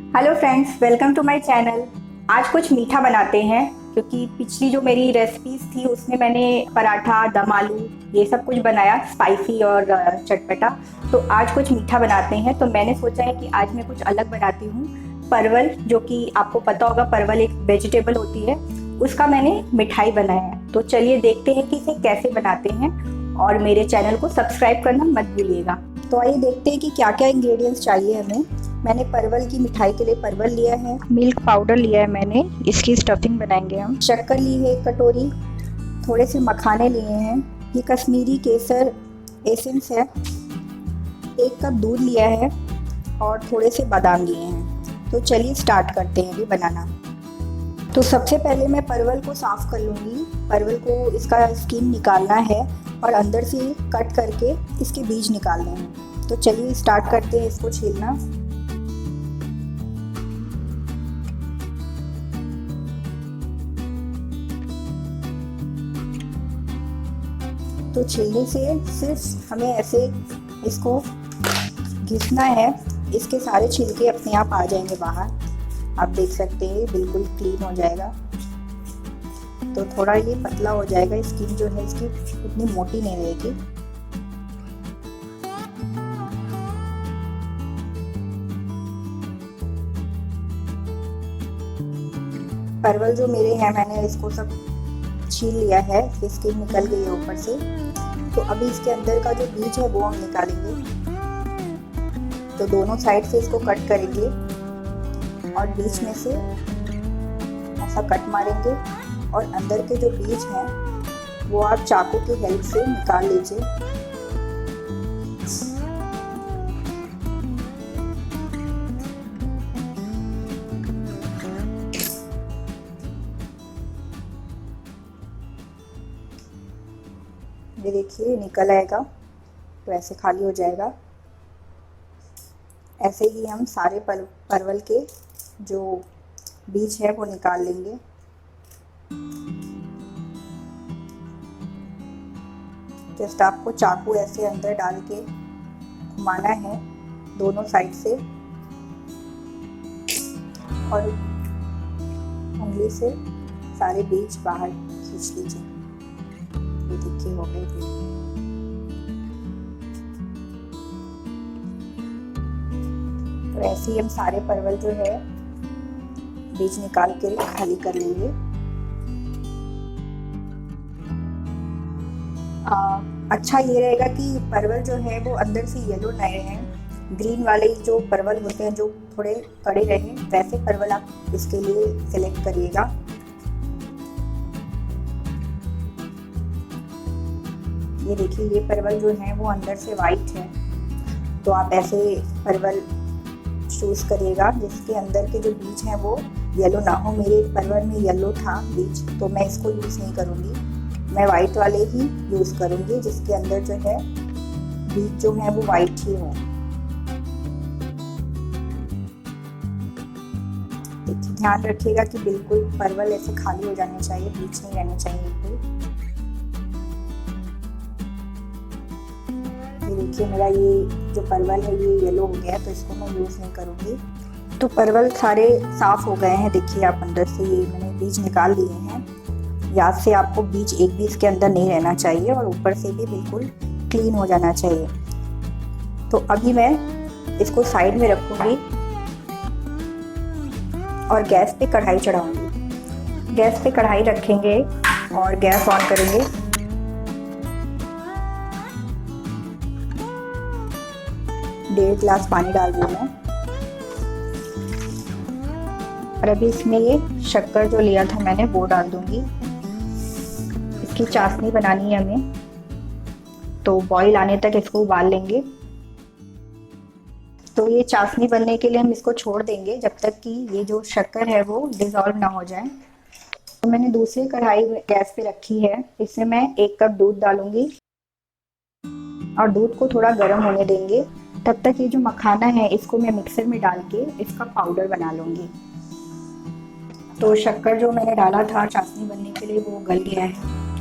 Hello friends, welcome to my channel. आज कुछ मीठा बनाते हैं क्योंकि पिछली जो मेरी रेसिपीज थी उसमें मैंने पराठा, दम आलू ये सब कुछ बनाया, स्पाइसी और चटपटा। तो आज कुछ मीठा बनाते हैं। तो मैंने सोचा है कि आज मैं कुछ अलग बनाती हूँ। परवल, जो कि आपको पता होगा परवल एक वेजिटेबल होती है, उसका मैंने मिठाई बनाया है। तो चलिए देखते हैं कि इसे कैसे बनाते हैं, और मेरे चैनल को सब्सक्राइब करना मत भूलिएगा। तो आइए देखते हैं कि क्या क्या इंग्रेडिएंट्स चाहिए हमें। मैंने परवल की मिठाई के लिए परवल लिया है, मिल्क पाउडर लिया है मैंने, इसकी स्टफिंग बनाएंगे हम। शक्कर ली है 1 कटोरी, थोड़े से मखाने लिए हैं, ये कश्मीरी केसर एसेंस है, 1 कप दूध लिया है और थोड़े से बादाम लिए हैं। तो चलिए स्टार्ट करते हैं अभी बनाना। तो सबसे पहले मैं परवल को साफ़ कर लूँगी। परवल को इसका स्किन निकालना है और अंदर से कट करके इसके बीज निकालने हैं। तो चलिए स्टार्ट करते हैं इसको छीलना। तो छीलने से सिर्फ हमें ऐसे इसको घिसना है, इसके सारे छिलके अपने आप आ जाएंगे बाहर। आप देख सकते हैं बिल्कुल क्लीन हो जाएगा। तो थोड़ा ये पतला हो जाएगा, स्किन जो है इसकी उतनी मोटी नहीं रहेगी। परवल जो मेरे हैं मैंने इसको सब छील लिया है, स्किन निकल गई है ऊपर से। तो अभी इसके अंदर का जो बीज है वो हम निकालेंगे। तो दोनों साइड से इसको कट करेंगे और बीच में से ऐसा कट मारेंगे और अंदर के जो बीज हैं वो आप चाकू की हेल्प से निकाल लीजिए। ये देखिए निकल आएगा, तो ऐसे खाली हो जाएगा। ऐसे ही हम सारे परवल के जो बीज है वो निकाल लेंगे। जस्ट आपको चाकू ऐसे अंदर डाल के घुमाना है दोनों साइड से और उंगली से सारे बीज बाहर खींच लीजिए। ये देखिए हो गए। तो ऐसे ही हम सारे परवल जो है बीज निकाल के खाली कर लेंगे। अच्छा ये रहेगा कि परवल जो है वो अंदर से येलो ना रहे, ग्रीन वाले जो परवल होते हैं जो थोड़े कड़े रहे, वैसे परवल आप इसके लिए सिलेक्ट करिएगा। ये देखिए ये परवल जो है वो अंदर से वाइट है, तो आप ऐसे परवल चूज करिएगा जिसके अंदर के जो बीज हैं वो येलो ना हो। मेरे परवल में येलो था बीज, तो मैं इसको यूज़ नहीं करूँगी, मैं वाइट वाले ही यूज़ करूँगी जिसके अंदर जो है बीज जो है वो वाइट ही हो। देखिए ध्यान रखिएगा कि बिल्कुल परवल ऐसे खाली हो जाने चाहिए, बीज नहीं रहने चाहिए बिल्कुल। देखिए मेरा ये जो परवल है ये येलो हो गया, तो इसको मैं यूज़ नहीं करूँगी। तो परवल सारे साफ़ हो गए हैं, देखिए आप अंदर से ये मैंने बीज निकाल दिए हैं। याद से आपको बीज एक भी इसके अंदर नहीं रहना चाहिए और ऊपर से भी बिल्कुल क्लीन हो जाना चाहिए। तो अभी मैं इसको साइड में रखूँगी और गैस पे कढ़ाई चढ़ाऊँगी। गैस पे कढ़ाई रखेंगे और गैस ऑन करेंगे। डेढ़ गिलास पानी डाल दूँ मैं, और अभी इसमें ये शक्कर जो लिया था मैंने वो डाल दूँगी। इसकी चाशनी बनानी है हमें, तो बॉईल आने तक इसको उबाल लेंगे। तो ये चाशनी बनने के लिए हम इसको छोड़ देंगे जब तक कि ये जो शक्कर है वो डिज़ोल्व ना हो जाए। तो मैंने दूसरी कढ़ाई गैस पे रखी है, इसमें मैं 1 कप दूध डालूंगी और दूध को थोड़ा गर्म होने देंगे। तब तक ये जो मखाना है इसको मैं मिक्सर में डाल के इसका पाउडर बना लूँगी। तो शक्कर जो मैंने डाला था चाशनी बनने के लिए वो गल गया है,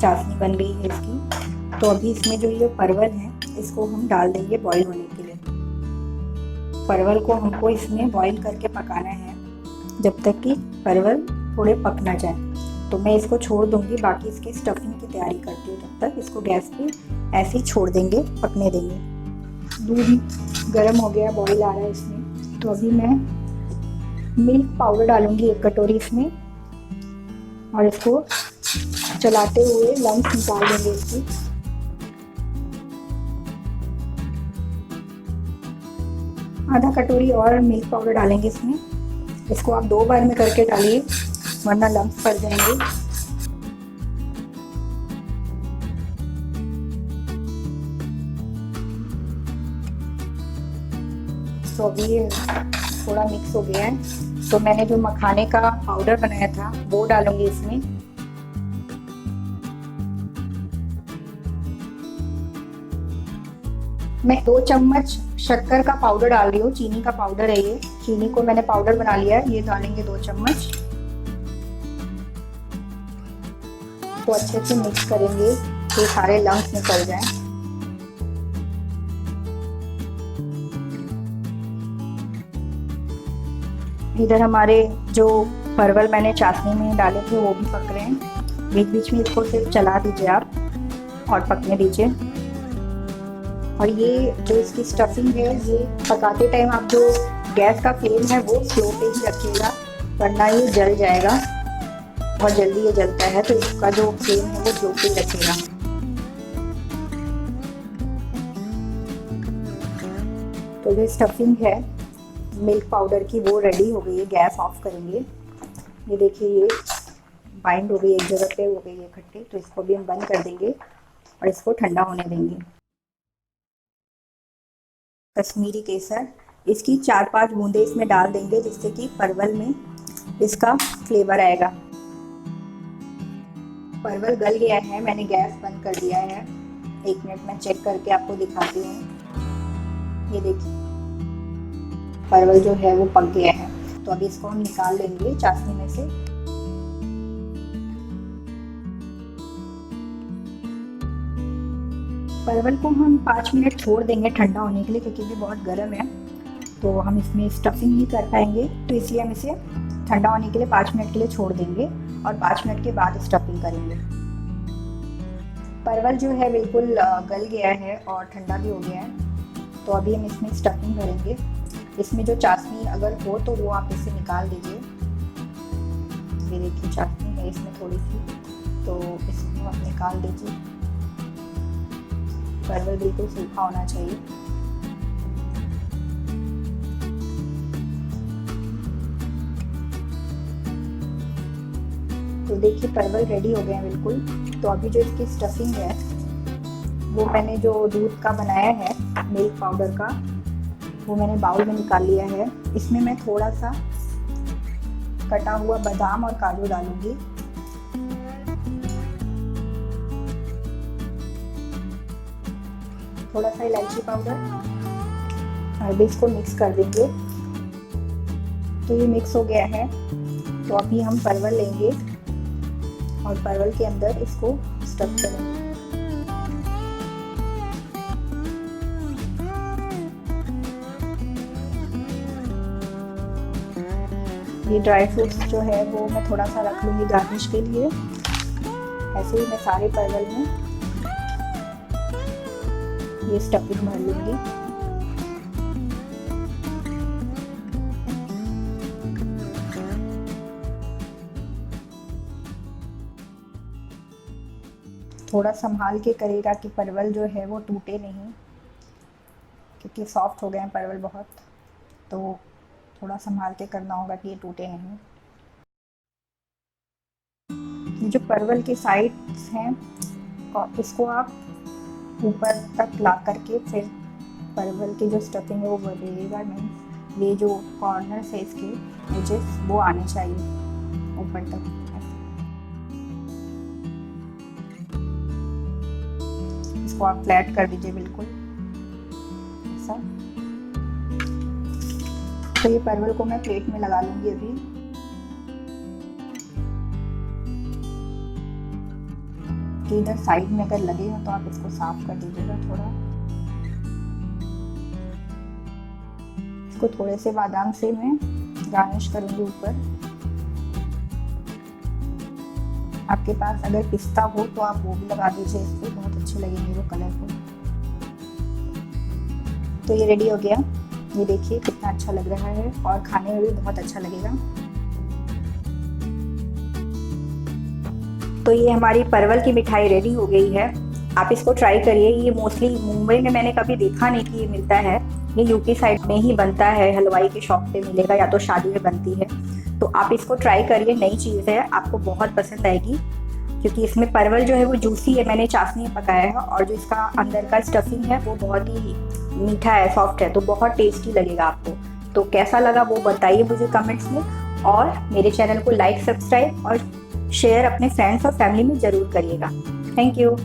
चाशनी बन गई है इसकी। तो अभी इसमें जो ये परवल है इसको हम डाल देंगे बॉईल होने के लिए। परवल को हमको इसमें बॉईल करके पकाना है जब तक कि परवल थोड़े पक ना जाए। तो मैं इसको छोड़ दूंगी, बाकी इसकी स्टफिंग की तैयारी करती हूँ। जब तक इसको गैस पे ऐसे ही छोड़ देंगे, पकने देंगे। दूध गर्म हो गया, बॉईल आ रहा है इसमें। तो अभी मैं मिल्क पाउडर डालूंगी 1 कटोरी इसमें, और इसको चलाते हुए लम्स निकाल देंगे इसकी। आधा कटोरी और मिल्क पाउडर डालेंगे इसमें। इसको आप 2 बार में करके डालिए, वरना लम्स पड़ जाएंगे। तो अभी ये थोड़ा मिक्स हो गया है। तो मैंने जो मखाने का पाउडर बनाया था वो डालूंगी इसमें। मैं 2 चम्मच शक्कर का पाउडर डाल रही हूँ, चीनी का पाउडर है ये। चीनी को मैंने पाउडर बना लिया है, ये डालेंगे 2 चम्मच। तो अच्छे से मिक्स करेंगे, ये सारे लम्स निकल जाएं। इधर हमारे जो परवल मैंने चाशनी में डाले थे वो भी पक रहे हैं। बीच बीच में इसको सिर्फ चला दीजिए आप और पकने दीजिए। और ये जो इसकी स्टफिंग है, ये पकाते टाइम आप जो गैस का फ्लेम है वो स्लो पे ही रखिएगा, वरना ये जल जाएगा। बहुत जल्दी ये जलता है, तो इसका जो फ्लेम है वो स्लो पे ही रखिएगा। तो जो स्टफिंग है मिल्क पाउडर की वो रेडी हो गई है। गैस ऑफ करेंगे। ये देखिए, ये बाइंड हो गई, एक जगह पे हो गई है इकट्ठी। तो इसको भी हम बंद कर देंगे और इसको ठंडा होने देंगे। कश्मीरी केसर, इसकी 4-5 बूंदे इसमें डाल देंगे, जिससे कि परवल में इसका फ्लेवर आएगा। परवल गल गया है, मैंने गैस बंद कर दिया है। 1 मिनट में चेक करके आपको दिखाती हूँ। ये देखिए, परवल जो है वो पक गया है। तो अभी इसको हम निकाल लेंगे चाशनी में से। परवल को हम 5 मिनट छोड़ देंगे ठंडा होने के लिए, क्योंकि ये बहुत गर्म है। तो हम इसमें स्टफिंग नहीं कर पाएंगे, तो इसलिए हम इसे ठंडा होने के लिए 5 मिनट के लिए छोड़ देंगे और 5 मिनट के बाद स्टफिंग करेंगे। परवल जो है बिल्कुल गल गया है और ठंडा भी हो गया है। तो अभी हम इसमें स्टफिंग करेंगे। इसमें जो चाशनी अगर हो तो वो आप इसे निकाल दीजिए। ये देखिए, चाशनी है इसमें थोड़ी सी, तो इसको आप निकाल दीजिए। परवल बिल्कुल सूखा होना चाहिए। तो देखिए, परवल रेडी हो गए हैं बिल्कुल। तो अभी जो इसकी स्टफिंग है वो मैंने जो दूध का बनाया है मिल्क पाउडर का, वो मैंने बाउल में निकाल लिया है। इसमें मैं थोड़ा सा कटा हुआ बादाम और काजू डालूंगी। थोड़ा सा इलायची पाउडर, और भी इसको मिक्स कर देंगे। तो ये मिक्स हो गया है। तो अभी हम परवल लेंगे और परवल के अंदर इसको स्टफ करेंगे। ये ड्राई फ्रूट्स जो है वो मैं थोड़ा सा रख लूँगी गार्निश के लिए। ऐसे ही मैं सारे परवल में ये स्टफिंग भर लूँगी। थोड़ा संभाल के करेगा कि परवल जो है वो टूटे नहीं, क्योंकि सॉफ्ट हो गए हैं परवल बहुत। तो थोड़ा संभाल के करना होगा कि ये टूटे नहीं। ये जो परवल के साइड्स हैं, इसको आप ऊपर तक ला करके फिर परवल की जो स्टफिंग है वो बढ़ेगा। मीन्स ये जो कॉर्नर्स है इसके एजेस वो आने चाहिए ऊपर तक। इसको आप फ्लैट कर दीजिए बिल्कुल ऐसा। तो ये परवल को मैं प्लेट में लगा लूंगी अभी। कि इधर साइड में अगर लगे हो तो आप इसको साफ कर दीजिएगा थोड़ा। इसको थोड़े से बादाम से मैं गार्निश करूँगी ऊपर। आपके पास अगर पिस्ता हो तो आप वो भी लगा दीजिए, इस पर बहुत अच्छे लगेंगे वो कलरफुल। तो ये रेडी हो गया, ये देखिए कितना अच्छा लग रहा है और खाने में भी बहुत अच्छा लगेगा। तो ये हमारी परवल की मिठाई रेडी हो गई है। आप इसको ट्राई करिए। ये मोस्टली मुंबई में मैंने कभी देखा नहीं कि ये मिलता है, ये यूपी साइड में ही बनता है, हलवाई की शॉप पे मिलेगा या तो शादी में बनती है। तो आप इसको ट्राई करिए, नई चीज़ है, आपको बहुत पसंद आएगी क्योंकि इसमें परवल जो है वो जूसी है, मैंने चाशनी में पकाया है, और जो इसका अंदर का स्टफिंग है वो बहुत ही मीठा है, सॉफ्ट है, तो बहुत टेस्टी लगेगा आपको। तो कैसा लगा वो बताइए मुझे कमेंट्स में, और मेरे चैनल को लाइक, सब्सक्राइब और शेयर अपने फ्रेंड्स और फैमिली में ज़रूर करिएगा। Thank you.